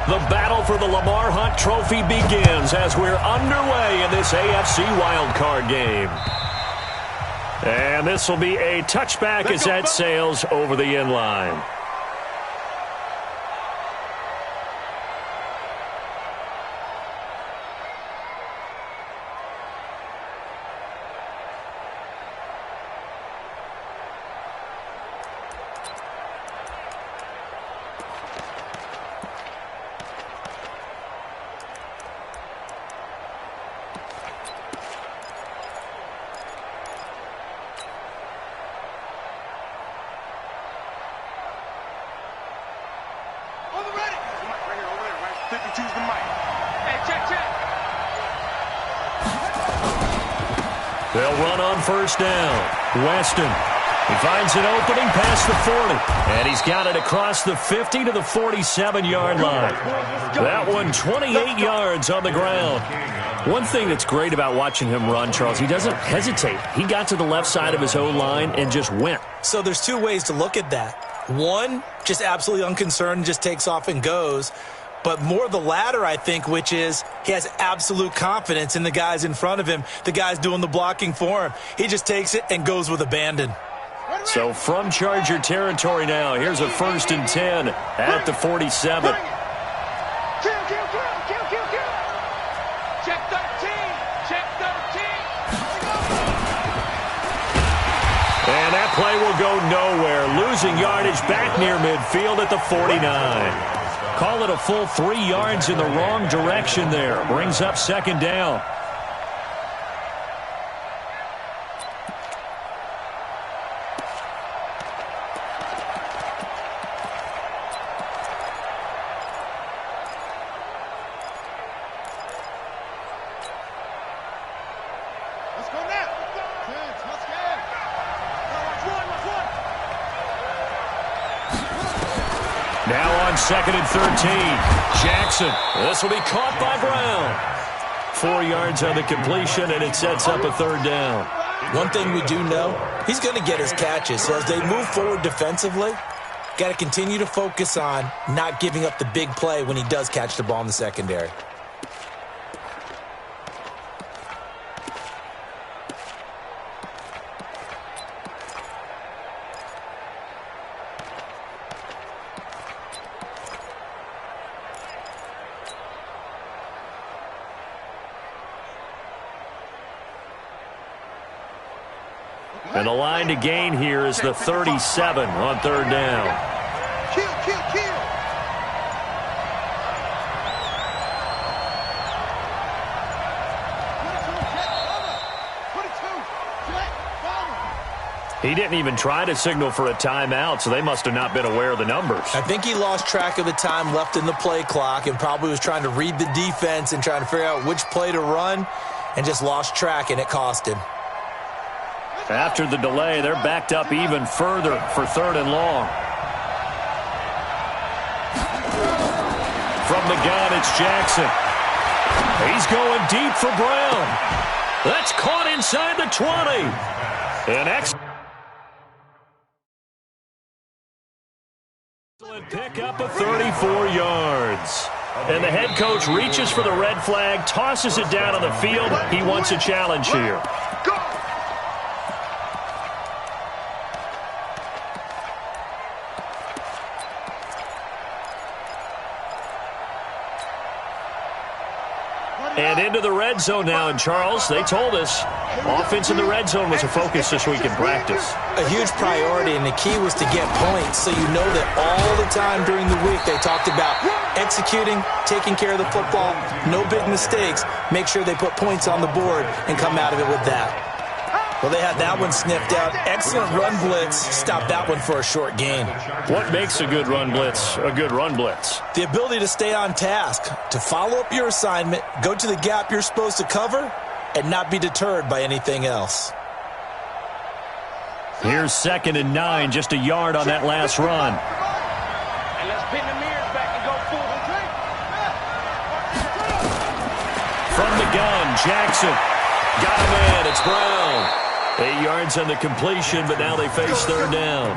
The battle for the Lamar Hunt Trophy begins as we're underway in this AFC wildcard game. And this will be a touchback as that sails over the end line. They'll run on first down. Weston. He finds an opening past the 40. And he's got it across the 50 to the 47-yard line. That one 28 yards on the ground. One thing that's great about watching him run, Charles, he doesn't hesitate. He got to the left side of his own line and just went. So there's two ways to look at that. One, just absolutely unconcerned, just takes off and goes. But more the latter, I think, which is he has absolute confidence in the guys in front of him, the guys doing the blocking for him. He just takes it and goes with abandon. So from Charger territory now, here's a 1st and 10 at the 47. Check 13. Check 13. And that play will go nowhere, losing yardage back near midfield at the 49. Call it a full 3 yards in the wrong direction there. Brings up 2nd down. Let's go now. Let's go. Now on 2nd and 13. Jackson. This will be caught by Brown. 4 yards on the completion, and it sets up a 3rd down. One thing we do know, he's going to get his catches. So as they move forward defensively, got to continue to focus on not giving up the big play when he does catch the ball in the secondary. And the line to gain here is the 37 on 3rd down. Kill. He didn't even try to signal for a timeout, so they must have not been aware of the numbers. I think he lost track of the time left in the play clock and probably was trying to read the defense and trying to figure out which play to run and just lost track, and it cost him. After the delay, they're backed up even further for 3rd and long. From the gun, it's Jackson. He's going deep for Brown. That's caught inside the 20. An excellent pickup of 34 yards. And the head coach reaches for the red flag, tosses it down on the field. He wants a challenge here. And into the red zone now, and Charles, they told us offense in the red zone was a focus this week in practice. A huge priority, and the key was to get points, so you know that all the time during the week they talked about executing, taking care of the football, no big mistakes, make sure they put points on the board and come out of it with that. Well, they had that one sniffed out. Excellent run blitz. Stopped that one for a short gain. What makes a good run blitz a good run blitz? The ability to stay on task, to follow up your assignment, go to the gap you're supposed to cover, and not be deterred by anything else. Here's 2nd and 9, just a yard on that last run. And let's pin the mirrors back and go forward. From the gun, Jackson. Got a man, it's Brown. 8 yards on the completion, but now they face third down.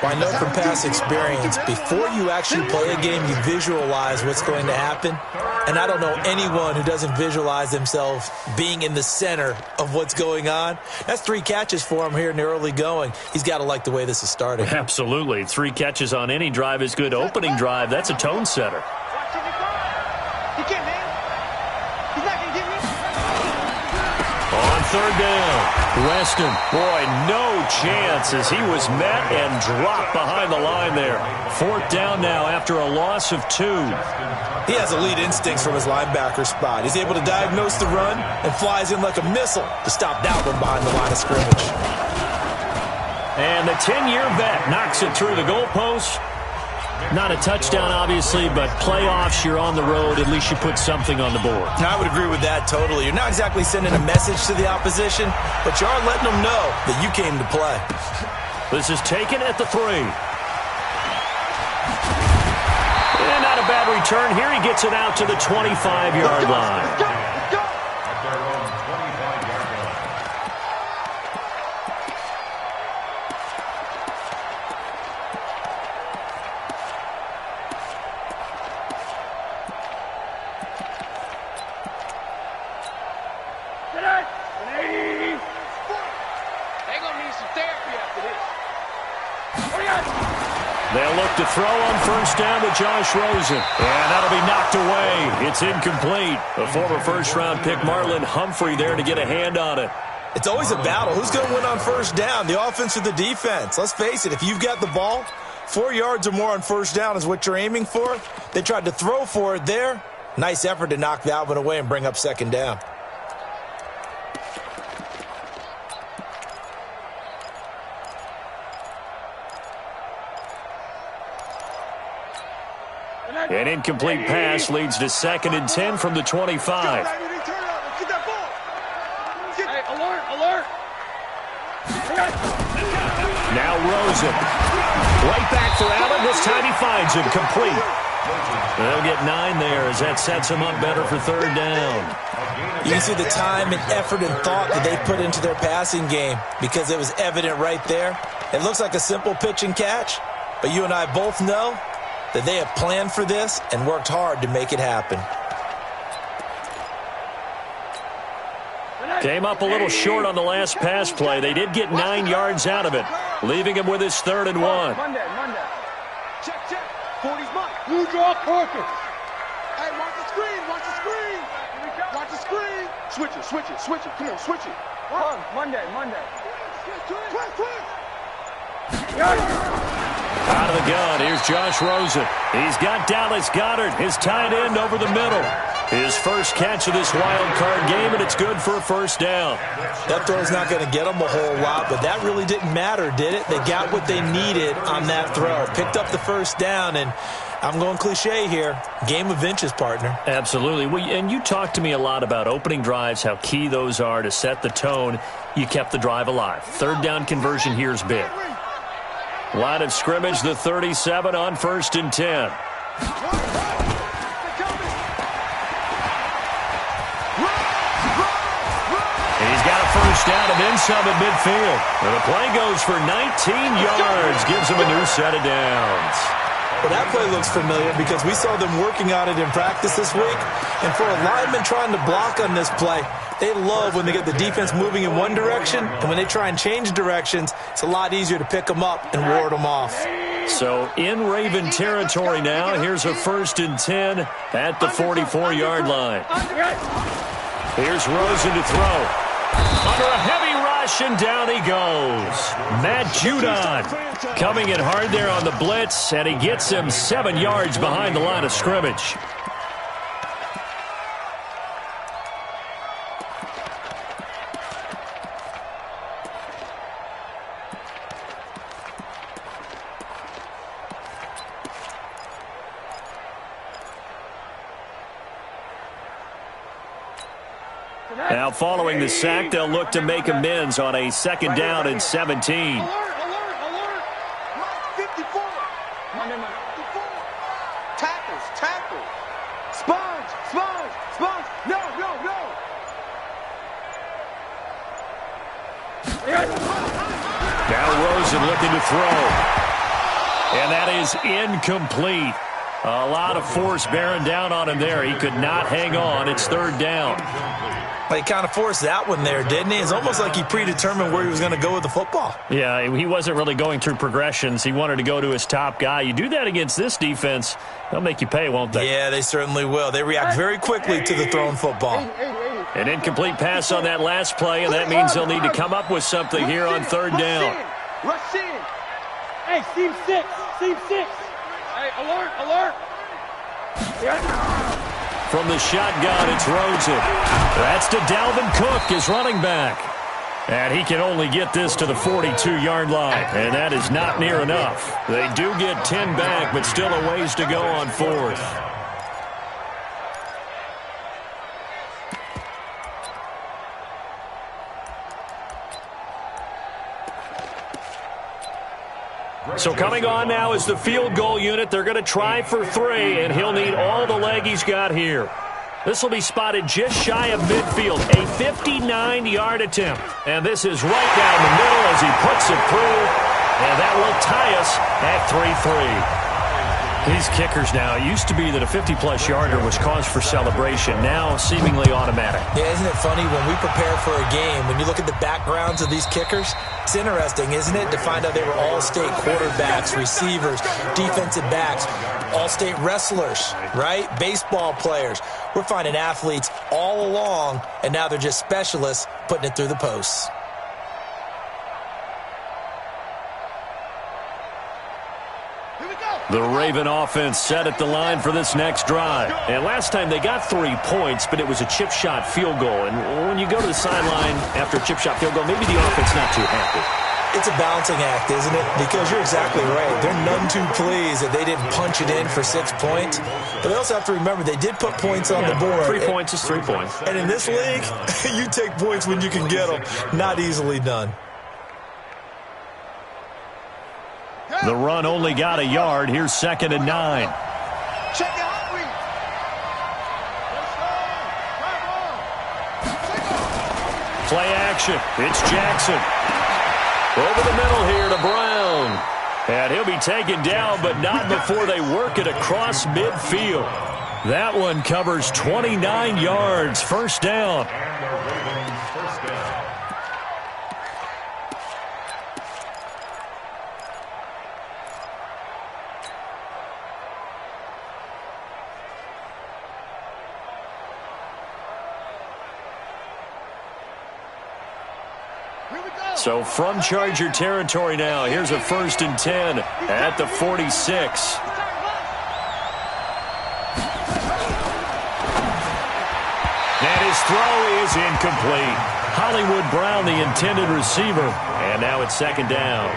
Well, I know from past experience, before you actually play a game, you visualize what's going to happen. And I don't know anyone who doesn't visualize themselves being in the center of what's going on. That's 3 catches for him here in the early going. He's got to like the way this is starting. Absolutely. 3 catches on any drive is good. Opening drive, that's a tone setter. On third down, Weston. Boy, no chance as he was met and dropped behind the line there. 4th down now after a loss of 2. He has elite instincts from his linebacker spot. He's able to diagnose the run and flies in like a missile to stop that one behind the line of scrimmage. And the 10-year vet knocks it through the goalpost. Not a touchdown, obviously, but playoffs, you're on the road. At least you put something on the board. I would agree with that totally. You're not exactly sending a message to the opposition, but you are letting them know that you came to play. This is taken at the 3. And not a bad return here. He gets it out to the 25-yard line. They'll look to throw on first down with Josh Rosen. And that'll be knocked away. It's incomplete. A former first-round pick, Marlon Humphrey, there to get a hand on it. It's always a battle. Who's going to win on first down, the offense or the defense? Let's face it, if you've got the ball, 4 yards or more on first down is what you're aiming for. They tried to throw for it there. Nice effort to knock that one away and bring up second down. An incomplete pass leads to 2nd and 10 from the 25. Now Rosen. Right back for Allen. This time he finds him complete. They'll get 9 there as that sets him up better for third down. You can see the time and effort and thought that they put into their passing game because it was evident right there. It looks like a simple pitch and catch, but you and I both know that they have planned for this and worked hard to make it happen. Came up a little short on the last pass play. They did get 9 yards out of it, leaving him with his 3rd and 1. Monday. Check. 40's mark. Blue draw corker. Hey, watch the screen. Watch the screen. Switch it. Come on, switch it. Monday. Out of the gun, here's Josh Rosen. He's got Dallas Goedert, his tight end, over the middle. His first catch of this wild card game, and it's good for a first down. That throw's not going to get them a whole lot, but that really didn't matter, did it? They got what they needed on that throw. Picked up the first down, and I'm going cliche here. Game of inches, partner. Absolutely. Well, and you talked to me a lot about opening drives, how key those are to set the tone. You kept the drive alive. Third down conversion here is big. Line of scrimmage, the 37 on 1st and 10. He's got a first down and then some at midfield. And the play goes for 19 yards, gives him a new set of downs. Well, that play looks familiar because we saw them working on it in practice this week. And for a lineman trying to block on this play, they love when they get the defense moving in one direction, and when they try and change directions, it's a lot easier to pick them up and ward them off. So in Raven territory now, here's a 1st and 10 at the 44-yard line. Here's Rosen to throw. Under a heavy rush, and down he goes. Matt Judon coming in hard there on the blitz, and he gets him 7 yards behind the line of scrimmage. Now following the sack, they'll look to make amends on a 2nd down and 17. Alert. 54. Tackles. Sponge. No. Now Rosen looking to throw. And that is incomplete. A lot of force bearing down on him there. He could not hang on. It's third down. He kind of forced that one there, didn't he? It's almost like he predetermined where he was going to go with the football. Yeah, he wasn't really going through progressions. He wanted to go to his top guy. You do that against this defense, they'll make you pay, won't they? Yeah, they certainly will. They react very quickly to the thrown football. An incomplete pass on that last play, and that means they'll need to come up with something here on third down. Rush in. Hey, seam 6. Seam 6. Hey, alert, alert. From the shotgun, it's Rosen. That's to Dalvin Cook, his running back. And he can only get this to the 42-yard line, and that is not near enough. They do get 10 back, but still a ways to go on fourth. So coming on now is the field goal unit. They're going to try for 3, and he'll need all the leg he's got here. This will be spotted just shy of midfield, a 59-yard attempt. And this is right down the middle as he puts it through, and that will tie us at 3-3. These kickers now, it used to be that a 50-plus yarder was cause for celebration, now seemingly automatic. Yeah, isn't it funny when we prepare for a game, when you look at the backgrounds of these kickers, it's interesting, isn't it, to find out they were all-state quarterbacks, receivers, defensive backs, all-state wrestlers, right? Baseball players. We're finding athletes all along, and now they're just specialists putting it through the posts. The Raven offense set at the line for this next drive. And last time they got 3 points, but it was a chip shot field goal. And when you go to the sideline after a chip shot field goal, maybe the offense not too happy. It's a balancing act, isn't it? Because you're exactly right. They're none too pleased that they didn't punch it in for 6 points. But they also have to remember they did put points on the board. 3 points is 3 points. And in this league, you take points when you can get them. Not easily done. The run only got a yard. Here's 2nd and 9. Check it out, read. Play action. It's Jackson. Over the middle here to Brown. And he'll be taken down, but not before they work it across midfield. That one covers 29 yards. First down. So from Charger territory now, here's a 1st and 10 at the 46. And his throw is incomplete. Hollywood Brown, the intended receiver, and now it's 2nd down.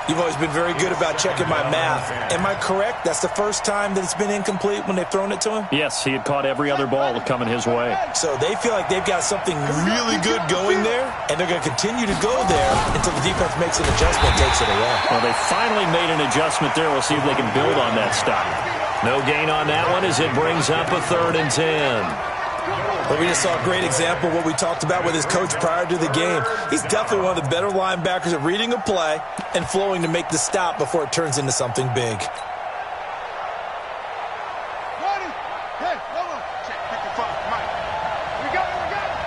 You've always been very good about checking my math. Am I correct? That's the first time that it's been incomplete when they've thrown it to him? Yes, he had caught every other ball coming his way. So they feel like they've got something really good going there, and they're going to continue to go there until the defense makes an adjustment and takes it away. Well, they finally made an adjustment there. We'll see if they can build on that stop. No gain on that one as it brings up a 3rd and 10. Well, we just saw a great example of what we talked about with his coach prior to the game. He's definitely one of the better linebackers at reading a play and flowing to make the stop before it turns into something big. Ready? Hey, hold on. Check 55, Mike. We got it, we got it.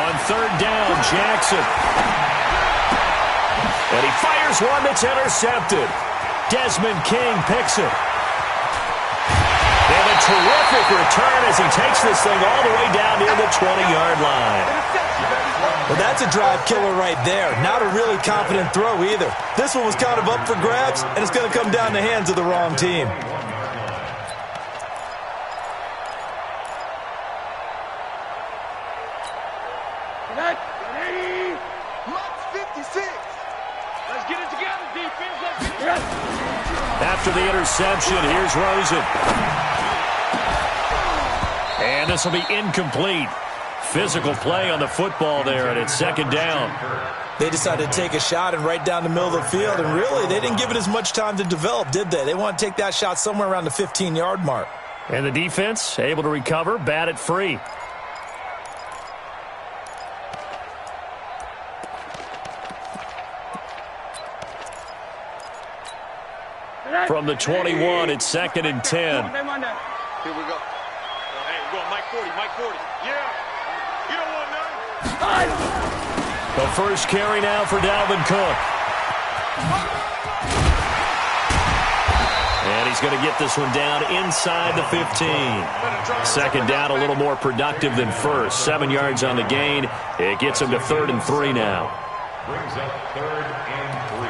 On 3rd down, Jackson. And he fires one that's intercepted. Desmond King picks it. And a terrific return as he takes this thing all the way down near the 20-yard line. Well, that's a drive killer right there. Not a really confident throw either. This one was kind of up for grabs, and it's going to come down in the hands of the wrong team. Ready? Max 56. Let's get it together, defense. Let's get it together. After the interception, here's Rosen. And this will be incomplete. Physical play on the football there, and it's 2nd down. They decided to take a shot and right down the middle of the field, and really, they didn't give it as much time to develop, did they? They want to take that shot somewhere around the 15-yard mark. And the defense able to recover, bat it free. From the 21, it's 2nd and 10. Here we go. Hey, we're going Mike 40, Mike 40. Yeah. You don't want none. The first carry now for Dalvin Cook. And he's going to get this one down inside the 15. Second down, a little more productive than first. 7 yards on the gain. It gets him to 3rd and 3 now. Brings up 3rd and 3.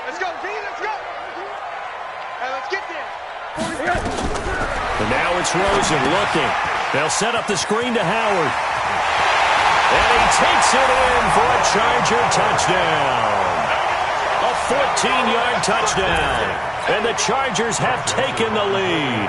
Let's go, D, let's go. Hey, let's get there. And now it's Rosen looking. They'll set up the screen to Howard. And he takes it in for a Charger touchdown. A 14-yard touchdown. And the Chargers have taken the lead.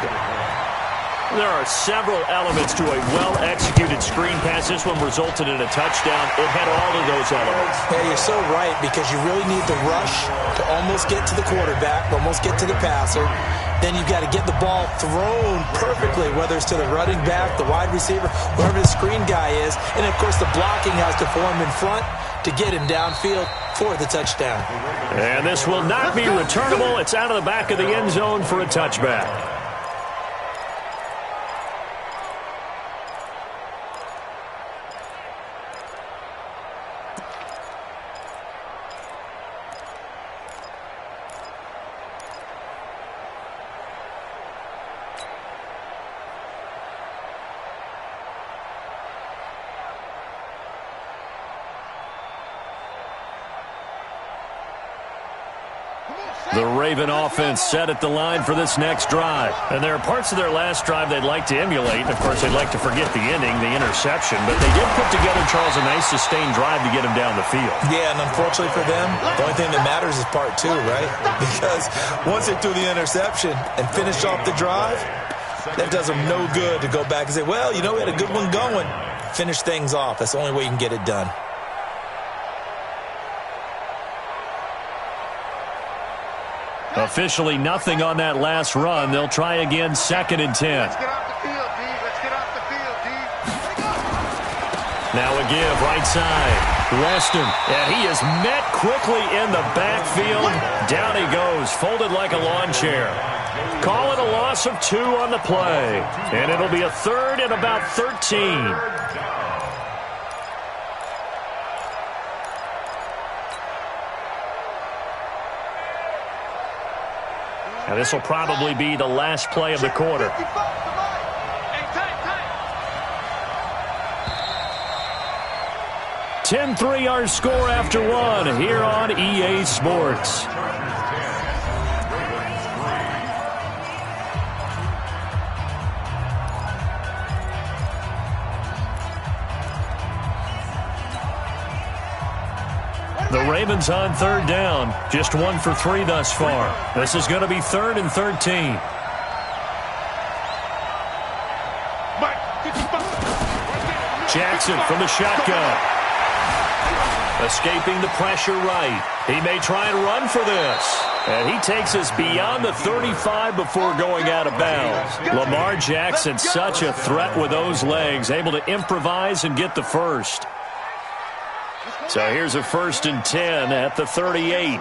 There are several elements to a well-executed screen pass. This one resulted in a touchdown. It had all of those elements. Yeah, you're so right, because you really need the rush to almost get to the quarterback, almost get to the passer. Then you've got to get the ball thrown perfectly, whether it's to the running back, the wide receiver, whoever the screen guy is. And, of course, the blocking has to form in front to get him downfield for the touchdown. And this will not be returnable. It's out of the back of the end zone for a touchback. The Raven offense set at the line for this next drive. And there are parts of their last drive they'd like to emulate. And, of course, they'd like to forget the ending, the interception. But they did put together, Charles, a nice sustained drive to get him down the field. Yeah, and unfortunately for them, the only thing that matters is part 2, right? Because once they threw the interception and finished off the drive, that does them no good to go back and say, well, you know, we had a good one going. Finish things off. That's the only way you can get it done. Officially nothing on that last run. They'll try again, 2nd and 10. Let's get off the field, D. Let's get off the field, D. Now a give, right side. Weston, and he is met quickly in the backfield. Down he goes, folded like a lawn chair. Call it a loss of 2 on the play. And it'll be a 3rd and about 13. Now this will probably be the last play of the quarter. 10-3 our score after 1 here on EA Sports. The Ravens on 3rd down. Just 1 for 3 thus far. This is going to be 3rd and 13. Jackson from the shotgun. Escaping the pressure right. He may try and run for this. And he takes us beyond the 35 before going out of bounds. Lamar Jackson, such a threat with those legs, able to improvise and get the first. So here's a 1st and 10 at the 38.